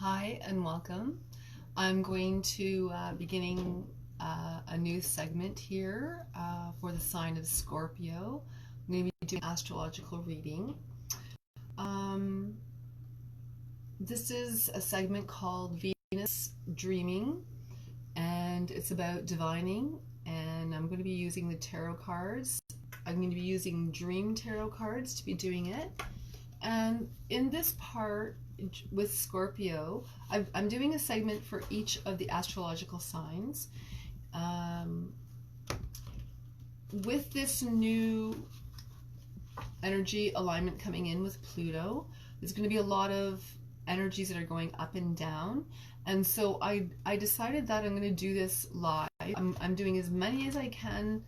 Hi and welcome. I'm going to beginning a new segment here for the sign of Scorpio. I'm going to be doing astrological reading. This is a segment called Venus Dreaming, and it's about divining, and I'm going to be using the tarot cards. I'm going to be using dream tarot cards to be doing it. And in this part with Scorpio, I'm doing a segment for each of the astrological signs. With this new energy alignment coming in with Pluto, there's going to be a lot of energies that are going up and down. And so I decided that I'm going to do this live. I'm doing as many as I can,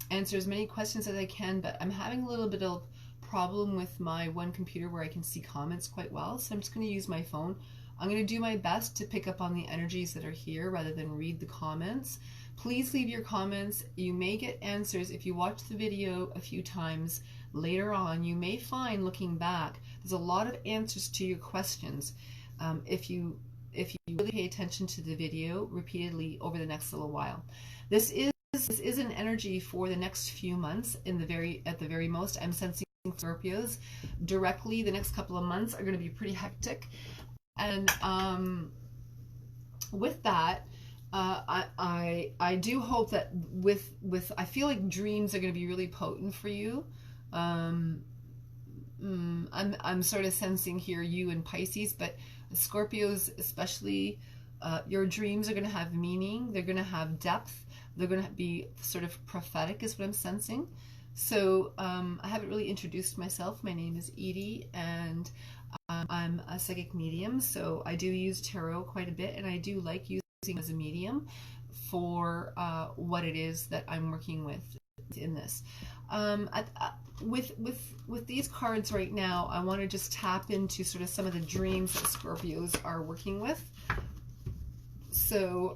answer as many questions as I can, but I'm having a little bit of problem with my one computer where I can see comments quite well, so I'm just going to use my phone. I'm going to do my best to pick up on the energies that are here rather than read the comments. Please leave your comments. You may get answers if you watch the video a few times later on. You may find, looking back, there's a lot of answers to your questions if you really pay attention to the video repeatedly over the next little while. This is an energy for the next few months. At the very most, I'm sensing Scorpios directly. The next couple of months are going to be pretty hectic, and with that, I do hope that with I feel like dreams are going to be really potent for you. I'm sort of sensing here you and Pisces, but Scorpios especially, your dreams are going to have meaning. They're going to have depth. They're going to be sort of prophetic, is what I'm sensing. So I haven't really introduced myself. My name is Edie, and I'm a psychic medium, so I do use tarot quite a bit, and I do like using it as a medium for what it is that I'm working with in this. With these cards right now, I want to just tap into sort of some of the dreams that Scorpios are working with. So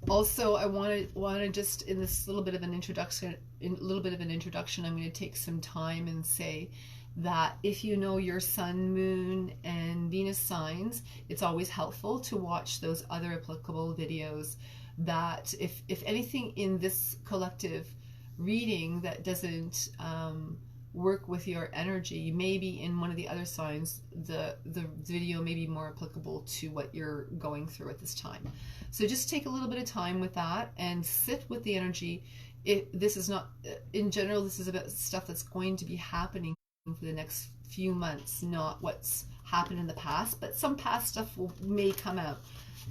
also, I want to just, in this little bit of an introduction, I'm going to take some time and say that if you know your Sun, Moon, and Venus signs, it's always helpful to watch those other applicable videos. That if anything in this collective reading that doesn't work with your energy, maybe in one of the other signs, the video may be more applicable to what you're going through at this time. So just take a little bit of time with that and sit with the energy. This is not, in general, this is about stuff that's going to be happening for the next few months, not what's happened in the past, but some past stuff may come out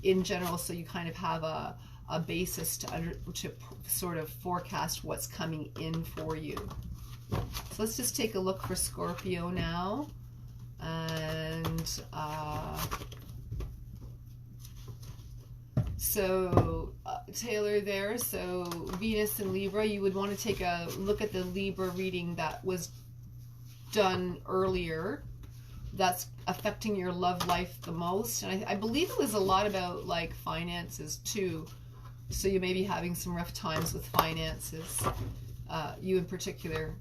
in general, so you kind of have a basis to sort of forecast what's coming in for you. So let's just take a look for Scorpio now. And so Taylor there, so Venus and Libra, you would want to take a look at the Libra reading that was done earlier. That's affecting your love life the most. And I believe it was a lot about like finances too. So you may be having some rough times with finances. You in particular.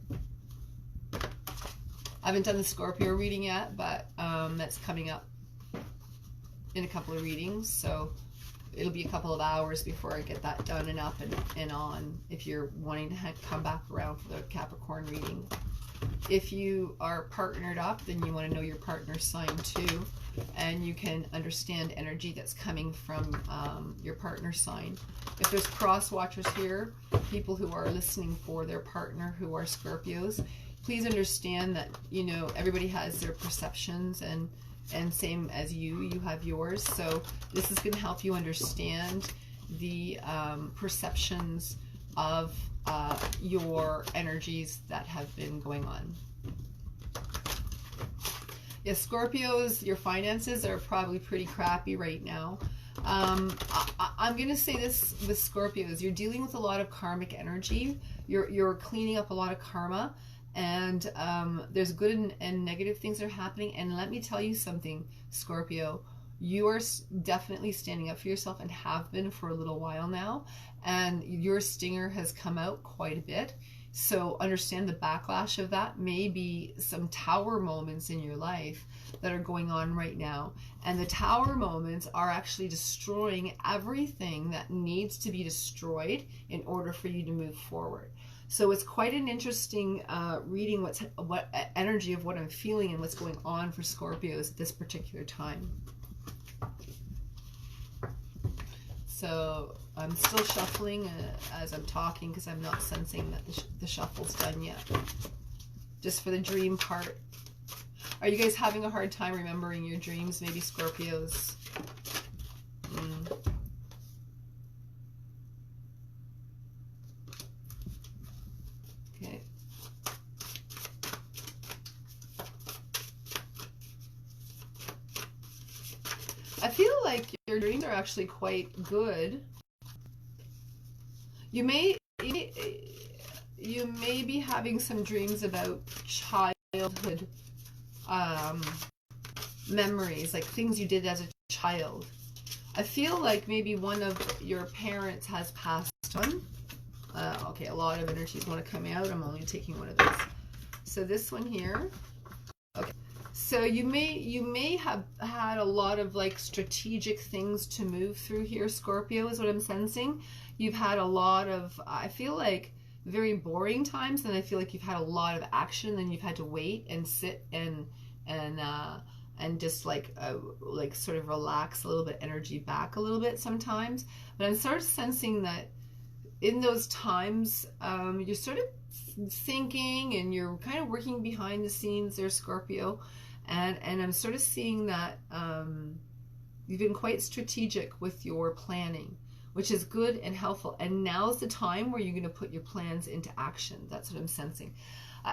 I haven't done the Scorpio reading yet, but that's coming up in a couple of readings, so it'll be a couple of hours before I get that done and up and on, if you're wanting to come back around for the Capricorn reading. If you are partnered up, then you want to know your partner's sign too, and you can understand energy that's coming from your partner's sign. If there's cross watchers here, people who are listening for their partner who are Scorpios, please understand that, you know, everybody has their perceptions, and same as you have yours. So this is going to help you understand the perceptions of your energies that have been going on. Yes, Scorpios, your finances are probably pretty crappy right now. I'm going to say this with Scorpios. You're dealing with a lot of karmic energy. You're cleaning up a lot of karma. And there's good and negative things that are happening. And let me tell you something, Scorpio. You are definitely standing up for yourself and have been for a little while now. And your stinger has come out quite a bit. So understand the backlash of that. Maybe some tower moments in your life that are going on right now. And the tower moments are actually destroying everything that needs to be destroyed in order for you to move forward. So it's quite an interesting reading what energy of what I'm feeling and what's going on for Scorpios at this particular time. So I'm still shuffling as I'm talking because I'm not sensing that the shuffle's done yet. Just for the dream part. Are you guys having a hard time remembering your dreams? Maybe Scorpios. Okay. I feel like your dreams are actually quite good. You may be having some dreams about childhood memories, like things you did as a child. I feel like maybe one of your parents has passed on. Okay, a lot of energies want to come out. I'm only taking one of those. So this one here. Okay. So you may have had a lot of like strategic things to move through here, Scorpio, is what I'm sensing. You've had a lot of, I feel like, very boring times, and I feel like you've had a lot of action, then you've had to wait and sit and just like sort of relax a little bit, energy back a little bit sometimes. But I'm sort of sensing that in those times, you're sort of thinking and you're kind of working behind the scenes there, Scorpio. And I'm sort of seeing that you've been quite strategic with your planning, which is good and helpful. And now's the time where you're going to put your plans into action. That's what I'm sensing.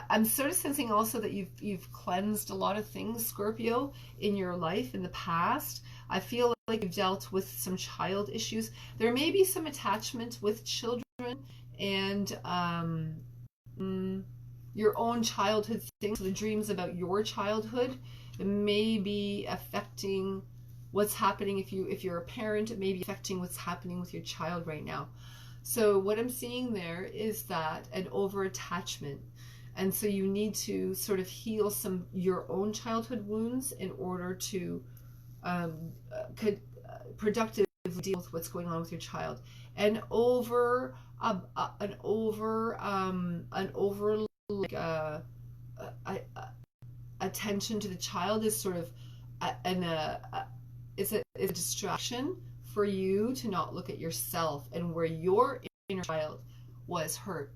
I'm sort of sensing also that you've cleansed a lot of things, Scorpio, in your life in the past. I feel like you've dealt with some child issues. There may be some attachment with children and your own childhood things, the dreams about your childhood may be affecting what's happening. If you're a parent, it may be affecting what's happening with your child right now. So what I'm seeing there is that an over attachment, and so you need to sort of heal some your own childhood wounds in order to productively deal with what's going on with your child. And attention to the child is sort of it's a distraction for you to not look at yourself and where your inner child was hurt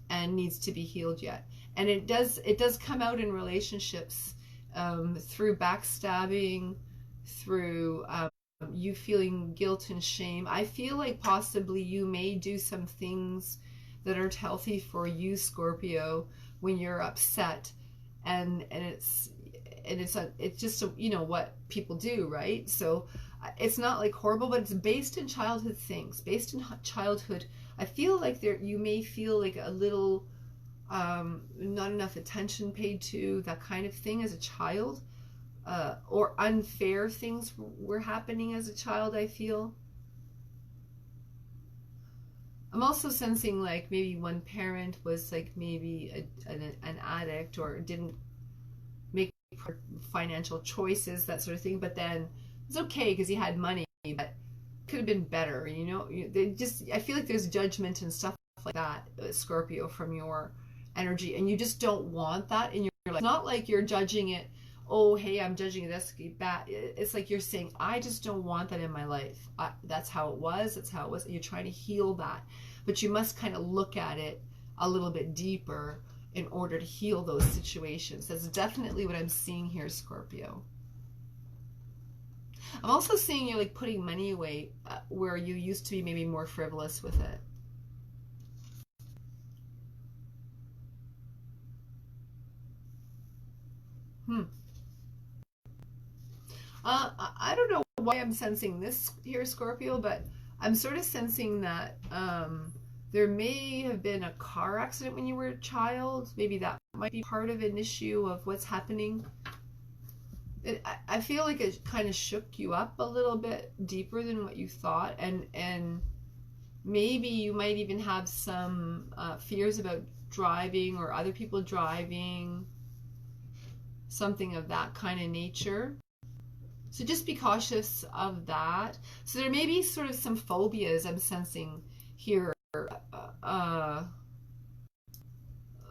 and needs to be healed yet. And it does come out in relationships through backstabbing, through you feeling guilt and shame. I feel like possibly you may do some things that aren't healthy for you, Scorpio, when you're upset, and it's just what people do, right? So it's not like horrible, but it's based in childhood things, based in childhood. I feel like you may feel like a little not enough attention paid to, that kind of thing as a child, or unfair things were happening as a child, I feel. I'm also sensing like maybe one parent was like maybe an addict or didn't make financial choices, that sort of thing, but then it's okay because he had money, but could have been better, I feel like there's judgment and stuff like that, Scorpio, from your energy, and you just don't want that in your life. It's not like you're judging it, oh hey, I'm judging it, that's bad. It's like you're saying, I just don't want that in my life. That's how it was, and you're trying to heal that, but you must kind of look at it a little bit deeper in order to heal those situations. That's definitely what I'm seeing here, Scorpio. I'm also seeing you like putting money away where you used to be maybe more frivolous with it. I don't know why I'm sensing this here, Scorpio, but I'm sort of sensing that there may have been a car accident when you were a child. Maybe that might be part of an issue of what's happening. I feel like it kind of shook you up a little bit deeper than what you thought, and maybe you might even have some fears about driving or other people driving, something of that kind of nature. So just be cautious of that. So there may be sort of some phobias I'm sensing here,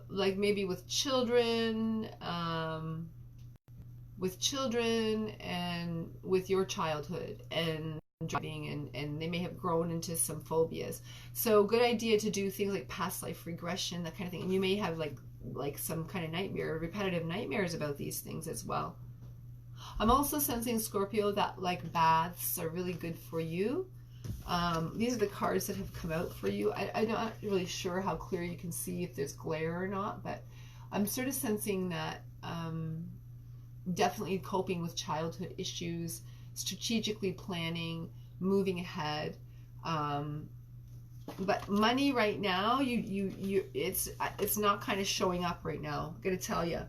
like maybe with children and with your childhood and driving, and they may have grown into some phobias. So good idea to do things like past life regression, that kind of thing. And you may have like some kind of nightmare, repetitive nightmares about these things as well. I'm also sensing, Scorpio, that like baths are really good for you. These are the cards that have come out for you. I'm not really sure how clear you can see if there's glare or not, but I'm sort of sensing that definitely coping with childhood issues, strategically planning, moving ahead. But money right now, it's not kind of showing up right now. I'm gonna tell you.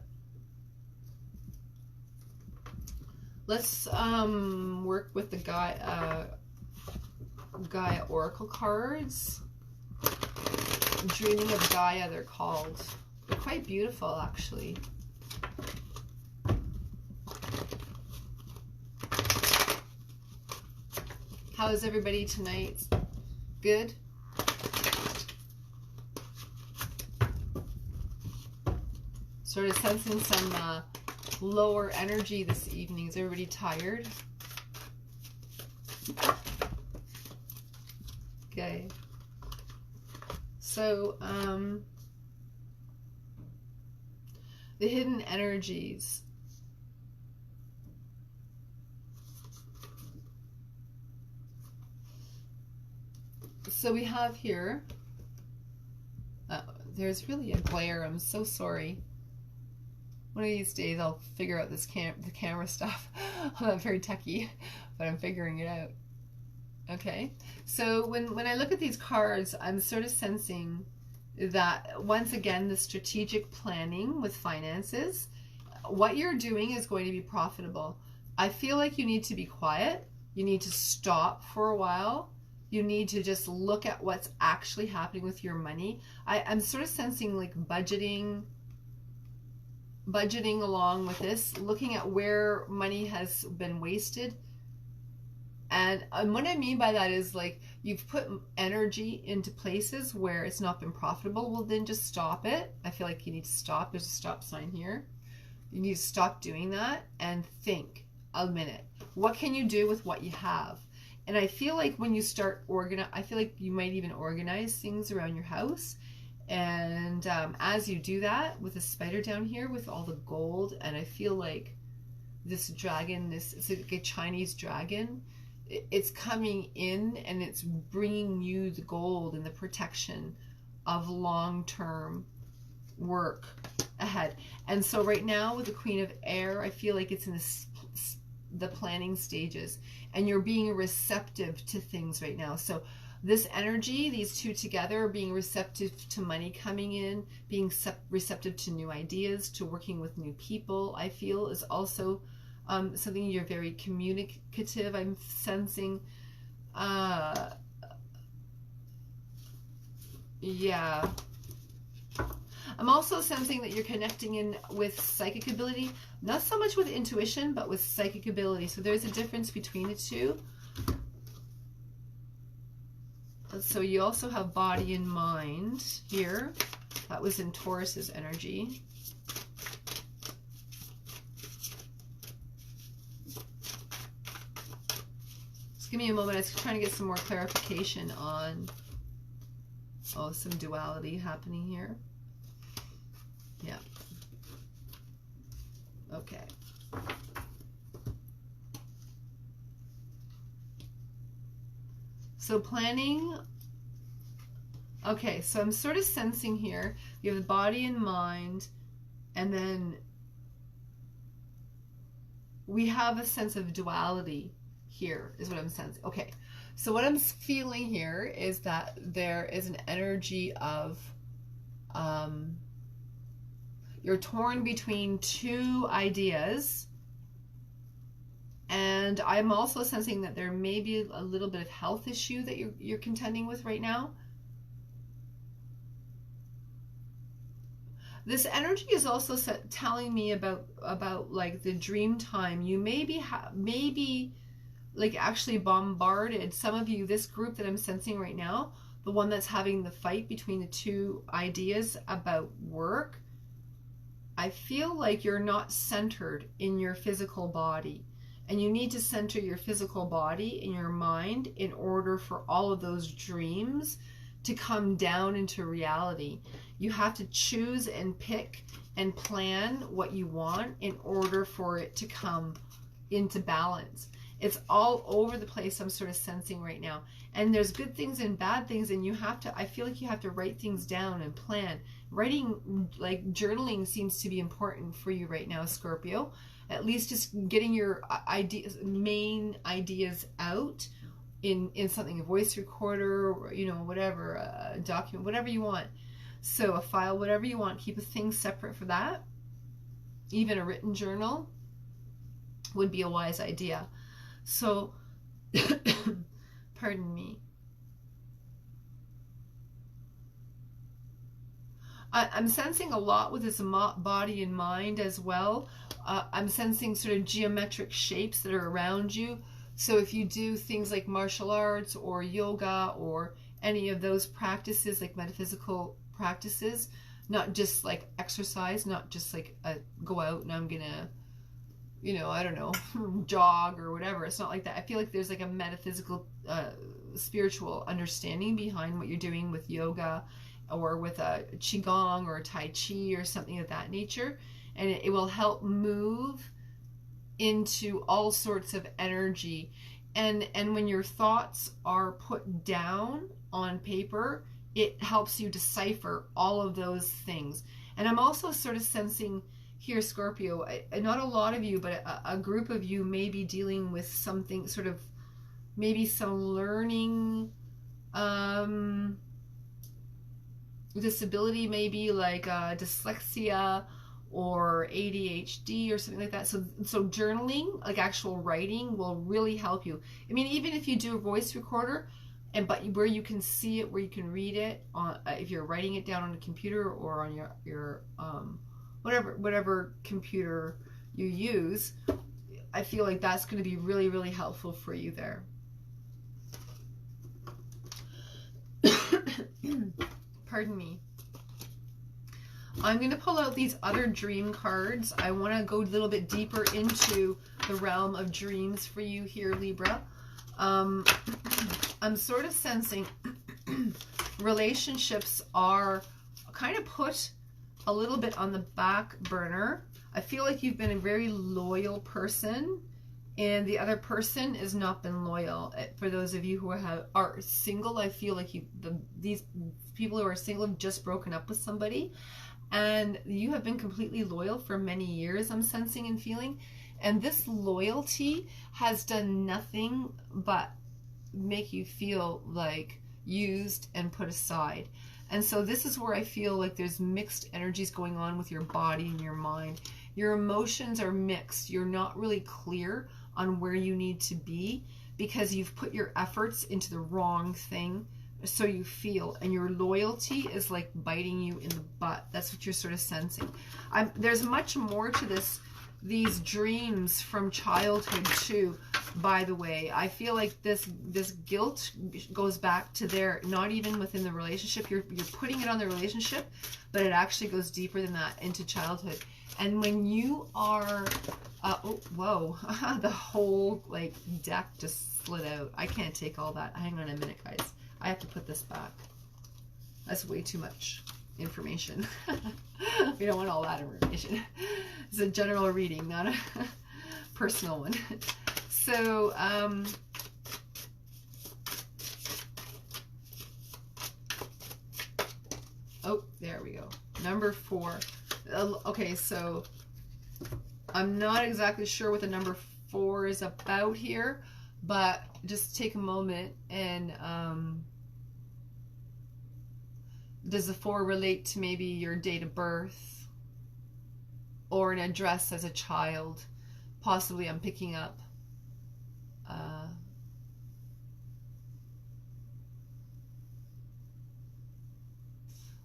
Let's work with the Gaia Oracle cards. Dreaming of Gaia, they're called. They're quite beautiful, actually. How is everybody tonight? Good? Sort of sensing some lower energy this evening. Is everybody tired? Okay. So, the hidden energies. So we have here, there's really a glare. I'm so sorry. One of these days I'll figure out this the camera stuff. I'm not very techie, but I'm figuring it out. Okay, so when I look at these cards, I'm sort of sensing that, once again, the strategic planning with finances, what you're doing is going to be profitable. I feel like you need to be quiet. You need to stop for a while. You need to just look at what's actually happening with your money. I'm sort of sensing like budgeting along with this, looking at where money has been wasted. And what I mean by that is, like, you've put energy into places where it's not been profitable. Well, then just stop it. I feel like you need to stop. There's a stop sign here. You need to stop doing that and think a minute. What can you do with what you have? And I feel like when you start I feel like you might even organize things around your house. And as you do that, with a spider down here with all the gold, and I feel like this dragon, it's like a Chinese dragon, it's coming in and it's bringing you the gold and the protection of long-term work ahead. And so right now with the Queen of Air, I feel like it's in the planning stages, and you're being receptive to things right now. So this energy, these two together, being receptive to money coming in, being receptive to new ideas, to working with new people, I feel is also something. You're very communicative, I'm sensing. Yeah. I'm also sensing that you're connecting in with psychic ability, not so much with intuition, but with psychic ability. So there's a difference between the two. So you also have body and mind here. That was in Taurus's energy. Just give me a moment. I was trying to get some more clarification on some duality happening here. Yeah. Okay. So planning. Okay, so I'm sort of sensing here, you have the body and mind, and then we have a sense of duality here, is what I'm sensing. Okay, so what I'm feeling here is that there is an energy of you're torn between two ideas, And I'm also sensing that there may be a little bit of health issue that you're contending with right now. This energy is also telling me about like the dream time. You maybe like actually bombarded, some of you, this group that I'm sensing right now, the one that's having the fight between the two ideas about work. I feel like you're not centered in your physical body, and you need to center your physical body in your mind in order for all of those dreams to come down into reality. You have to choose and pick and plan what you want in order for it to come into balance. It's all over the place, I'm sort of sensing right now. And there's good things and bad things, and you have to, I feel like you have to write things down and plan. Writing, like journaling, seems to be important for you right now, Scorpio. At least just getting your main ideas out in something, a voice recorder, or, you know, whatever, a document, whatever you want. So a file, whatever you want, keep a thing separate for that. Even a written journal would be a wise idea. So, pardon me. I'm sensing a lot with this body and mind as well. I'm sensing sort of geometric shapes that are around you. So if you do things like martial arts or yoga or any of those practices, like metaphysical practices, not just like exercise, not just like go out and I'm gonna, you know, I don't know, jog or whatever. It's not like that. I feel like there's like a metaphysical, spiritual understanding behind what you're doing with yoga or with a qigong or a tai chi or something of that nature. And it will help move into all sorts of energy. And when your thoughts are put down on paper, it helps you decipher all of those things. And I'm also sort of sensing here, Scorpio, not a lot of you, but a group of you may be dealing with something sort of, maybe some learning disability, maybe like dyslexia or ADHD or something like that. So journaling, like actual writing, will really help you. I mean, even if you do a voice recorder, but where you can see it, where you can read it, on if you're writing it down on a computer or on your whatever computer you use, I feel like that's going to be really, really helpful for you there. Pardon me. I'm going to pull out these other dream cards. I want to go a little bit deeper into the realm of dreams for you here, Libra. I'm sort of sensing relationships are kind of put a little bit on the back burner. I feel like you've been a very loyal person and the other person has not been loyal. For those of you who are single, I feel like these people who are single have just broken up with somebody. And you have been completely loyal for many years, I'm sensing and feeling. And this loyalty has done nothing but make you feel like used and put aside. And so this is where I feel like there's mixed energies going on with your body and your mind. Your emotions are mixed. You're not really clear on where you need to be because you've put your efforts into the wrong thing. So you feel, and your loyalty is like biting you in the butt. That's what you're sort of sensing. There's much more to these dreams from childhood too, by the way. I feel like this guilt goes back to there, not even within the relationship. You're putting it on the relationship, but it actually goes deeper than that into childhood. And when you are, oh, whoa, the whole like deck just slid out. I can't take all that. Hang on a minute, guys. I have to put this back. That's way too much information. We don't want all that information. It's a general reading, not a personal one. So, oh, there we go. Number 4. Okay, so I'm not exactly sure what the number 4 is about here, but just take a moment and does the 4 relate to maybe your date of birth or an address as a child? Possibly, I'm picking up.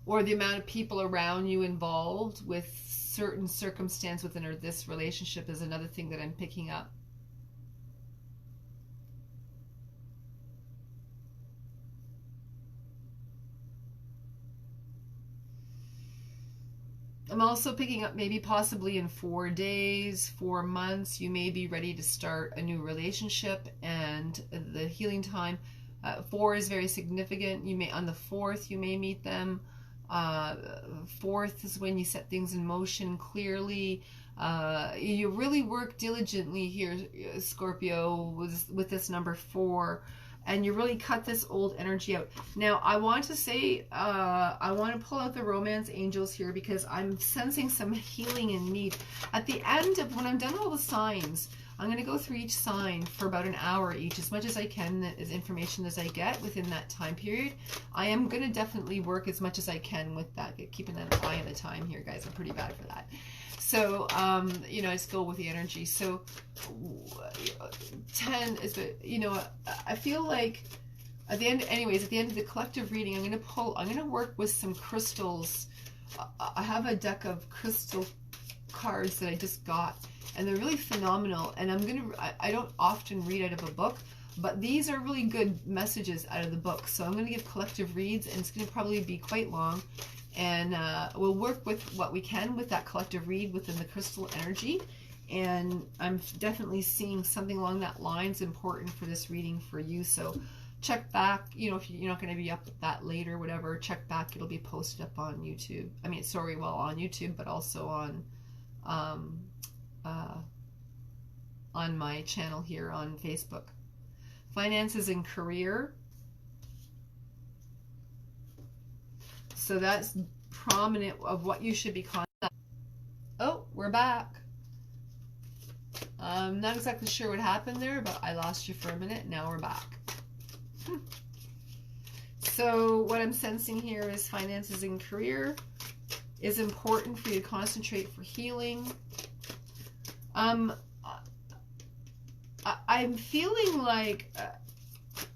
or the amount of people around you involved with certain circumstance within this relationship is another thing that I'm picking up. I'm also picking up maybe possibly in 4 days, 4 months, you may be ready to start a new relationship, and the healing time, 4 is very significant. You may, on the 4th, you may meet them. 4th is when you set things in motion clearly. You really work diligently here, Scorpio, with this number 4. And you really cut this old energy out. Now, I want to say, I want to pull out the romance angels here because I'm sensing some healing in need. At the end of, when I'm done all the signs, I'm going to go through each sign for about an hour each, as much as I can, as information as I get within that time period. I am going to definitely work as much as I can with that, keeping an eye on the time here, guys. I'm pretty bad for that. So, you know, I just go with the energy. So, 10 is, you know, I feel like at the end, anyways, at the end of the collective reading, I'm going to work with some crystals. I have a deck of crystal cards that I just got, and they're really phenomenal. And I don't often read out of a book, but these are really good messages out of the book. So I'm going to give collective reads, and it's going to probably be quite long. And we'll work with what we can with that collective read within the crystal energy. And I'm definitely seeing something along that line's important for this reading for you. So check back, you know, if you're not going to be up with that later, whatever, check back. It'll be posted up on YouTube. I mean, sorry, well, on YouTube, but also on my channel here on Facebook. Finances and career. So that's prominent of what you should be contacting. Oh, we're back. I'm not exactly sure what happened there, but I lost you for a minute. Now we're back. So what I'm sensing here is finances and career is important for you to concentrate for healing. I'm feeling like,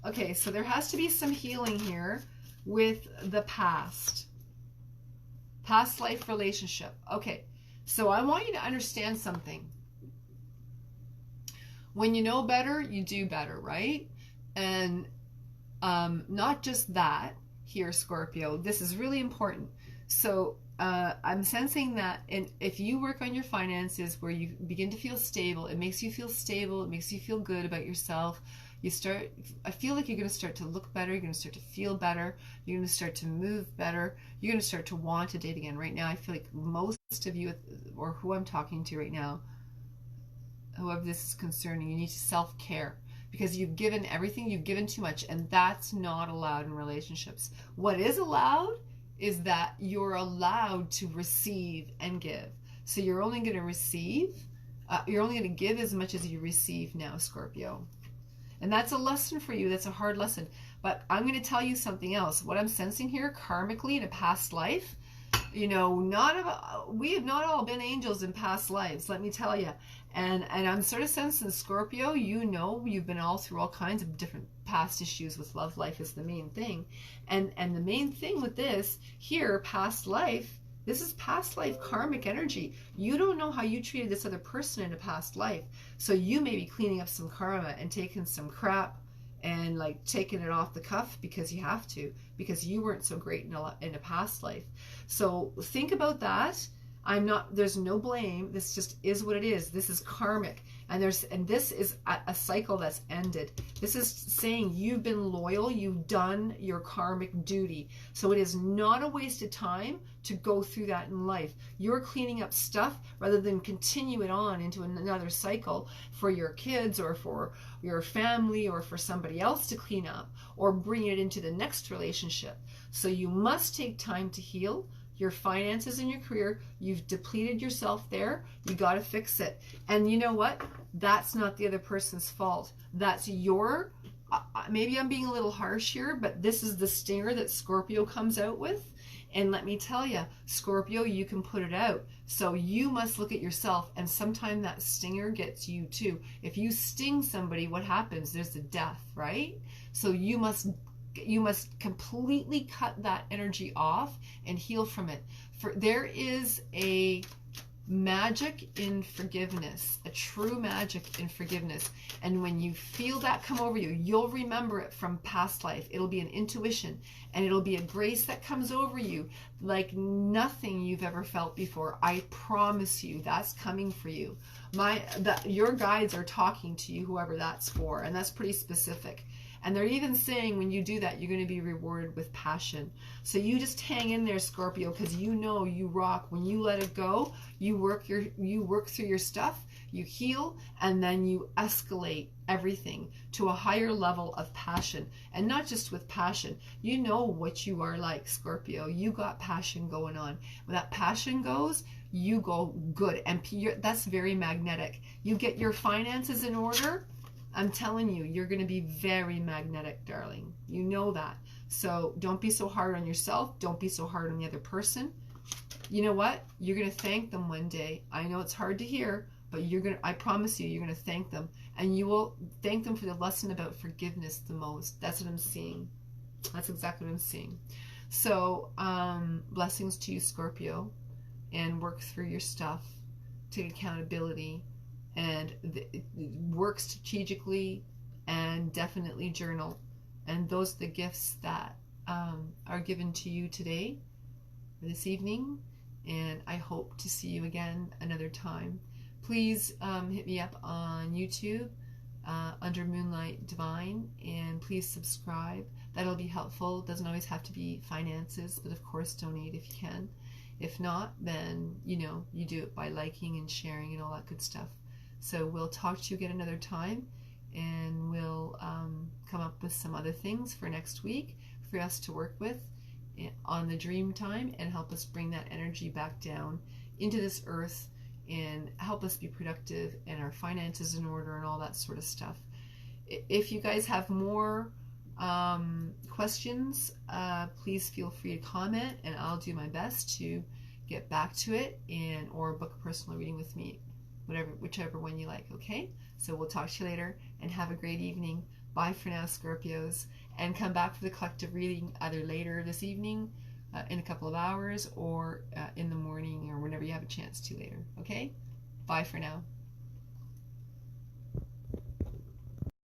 okay, so there has to be some healing here with the past life relationship. Okay, so I want you to understand something. When you know better, you do better, right? And not just that here, Scorpio, this is really important. So I'm sensing that if you work on your finances where you begin to feel stable, it makes you feel stable, it makes you feel good about yourself. I feel like you're going to start to look better, you're going to start to feel better, you're going to start to move better, you're going to start to want to date again. Right now, I feel like most of you, or who I'm talking to right now, whoever this is concerning, you need to self-care because you've given everything, you've given too much, and that's not allowed in relationships. What is allowed is that you're allowed to receive and give. So you're only going to receive, you're only going to give as much as you receive now, Scorpio. And that's a lesson for you. That's a hard lesson. But I'm going to tell you something else. What I'm sensing here, karmically in a past life, you know, we have not all been angels in past lives, let me tell you. And I'm sort of sensing, Scorpio, you know, you've been all through all kinds of different past issues with love life is the main thing. And the main thing with this here, past life, this is past life karmic energy. You don't know how you treated this other person in a past life. So you may be cleaning up some karma and taking some crap and like taking it off the cuff because you have to, because you weren't so great in a past life. So think about that. There's no blame. This just is what it is. This is karmic. And this is a cycle that's ended. This is saying you've been loyal, you've done your karmic duty. So it is not a wasted time to go through that in life. You're cleaning up stuff rather than continue it on into another cycle for your kids or for your family or for somebody else to clean up or bring it into the next relationship. So you must take time to heal your finances and your career. You've depleted yourself there. You got to fix it. And you know what? That's not the other person's fault. That's your, maybe I'm being a little harsh here, but this is the stinger that Scorpio comes out with. And let me tell you, Scorpio, you can put it out. So you must look at yourself, and sometime that stinger gets you too. If you sting somebody, what happens? There's a death, right? So you must completely cut that energy off and heal from it. For there is a magic in forgiveness, a true magic in forgiveness. And when you feel that come over you, you'll remember it from past life. It'll be an intuition, and it'll be a grace that comes over you like nothing you've ever felt before. I promise you, that's coming for you. Your guides are talking to you, whoever that's for, and that's pretty specific. And they're even saying when you do that, you're going to be rewarded with passion. So you just hang in there, Scorpio, because you know you rock. When you let it go, you work through your stuff, you heal, and then you escalate everything to a higher level of passion. And not just with passion. You know what you are like, Scorpio. You got passion going on. When that passion goes, you go good. And that's very magnetic. You get your finances in order, I'm telling you, you're going to be very magnetic, darling. You know that. So don't be so hard on yourself. Don't be so hard on the other person. You know what? You're going to thank them one day. I know it's hard to hear, but I promise you, you're going to thank them. And you will thank them for the lesson about forgiveness the most. That's what I'm seeing. That's exactly what I'm seeing. So blessings to you, Scorpio. And work through your stuff. Take accountability. And work strategically, and definitely journal. And those are the gifts that are given to you today, this evening. And I hope to see you again another time. Please hit me up on YouTube under Moonlight Divine, and please subscribe. That'll be helpful. It doesn't always have to be finances, but of course donate if you can. If not, then you do it by liking and sharing and all that good stuff. So we'll talk to you again another time, and we'll come up with some other things for next week for us to work with on the dream time, and help us bring that energy back down into this earth, and help us be productive and our finances in order and all that sort of stuff. If you guys have more questions, please feel free to comment, and I'll do my best to get back to it, or book a personal reading with me. Whichever one you like, okay? So we'll talk to you later, and have a great evening. Bye for now, Scorpios. And come back for the collective reading either later this evening, in a couple of hours, or in the morning, or whenever you have a chance to later, okay? Bye for now.